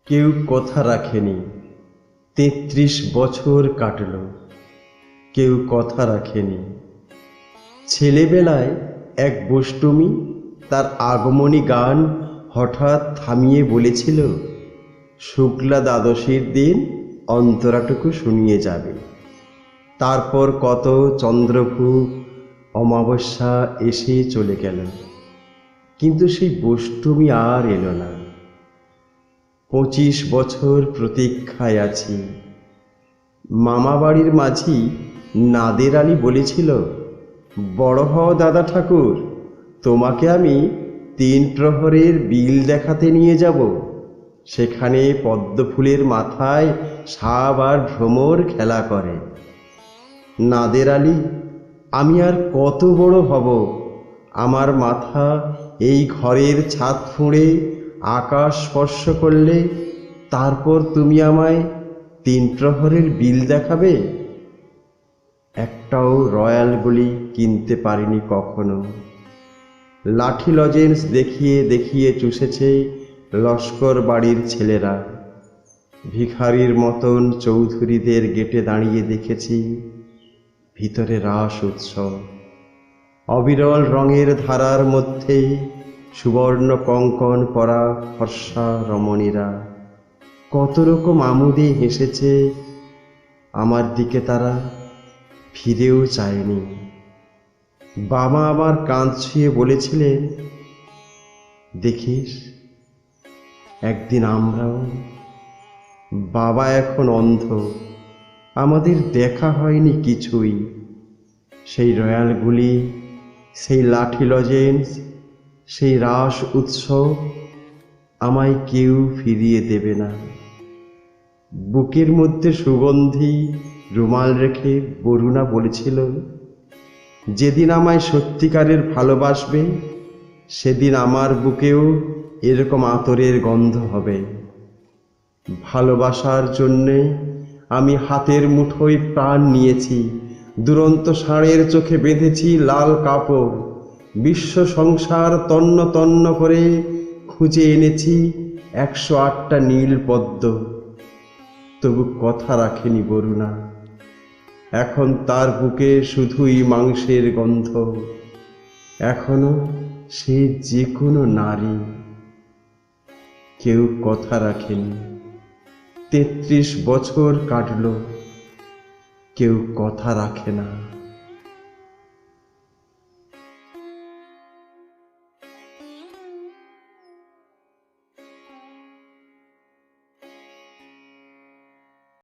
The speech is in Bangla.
কেউ কথা রাখেনি। ৩৩ বছর কাটল, কেউ কথা রাখেনি। ছেলেবেলায় এক বষ্টমী তার আগমনী গান হঠাৎ থামিয়ে বলেছিল, শুক্লা দ্বাদশীর দিন অন্তরাটুকু শুনিয়ে যাবে। তারপর কত চন্দ্রভূপ অমাবস্যা এসে চলে গেল, কিন্তু সেই বষ্টমী আর এলো না। ২৫ বছর প্রতীক্ষায় আছি। মামাবাড়ির মাঝি নাদের আলী বলেছিল, বড় হও দাদা ঠাকুর, তোমাকে আমি ৩ প্রহরের বিল দেখাতে নিয়ে যাব। সেখানে পদ্মফুলের মাথায় সাপ আর ভ্রমর খেলা করে। নাদের আলী, আমি আর কত বড় হব? আমার মাথা এই ঘরের ছাদ ফুঁড়ে আকাশ স্পর্শ করলে তারপর তুমি আমায় ৩ প্রহরের বিল দেখাবে? একটাও রয়্যাল গুলি কিনতে পারিনি কখনো। লাঠি লজেন্স দেখিয়ে দেখিয়ে চুষেছে লস্কর বাড়ির ছেলেরা। ভিখারির মতন চৌধুরীদের গেটে দাঁড়িয়ে দেখেছি ভিতরে রাস উৎসব। অবিরল রঙের ধারার মধ্যে সুবর্ণ কঙ্কণ পরা ফর্সা রমণীরা কত রকম আমোদে হেসেছে। আমার দিকে তারা ফিরেও চায়নি। বাবা আমার কাঁধ ছুঁয়ে বলেছিলেন, দেখিস একদিন আমরাও। বাবা এখন অন্ধ, আমাদের দেখা হয়নি কিছুই। সেই রয়্যালগুলি, সেই লাঠি লজেন্স, সেই রাস উৎসব আমায় কেউ ফিরিয়ে দেবে না। বুকের মধ্যে সুগন্ধি রুমাল রেখে বরুণা বলেছিল, যেদিন আমায় সত্যিকারের ভালোবাসবে সেদিন আমার বুকেও এরকম আতরের গন্ধ হবে। ভালোবাসার জন্যে আমি হাতের মুঠোয় প্রাণ নিয়েছি, দুরন্ত ষাঁড়ের চোখে বেঁধেছি লাল কাপড়। বিশ্ব সংসার তন্ন তন্ন করে খুঁজে এনেছি ১০৮টা নীল পদ্ম, তবু কথা রাখেনি বরুণা। এখন তার বুকে শুধুই মাংসের গন্ধ। এখনো সে যে কোনো নারী। কেউ কথা রাখেনি। ৩৩ বছর কাটল, কেউ কথা রাখে না।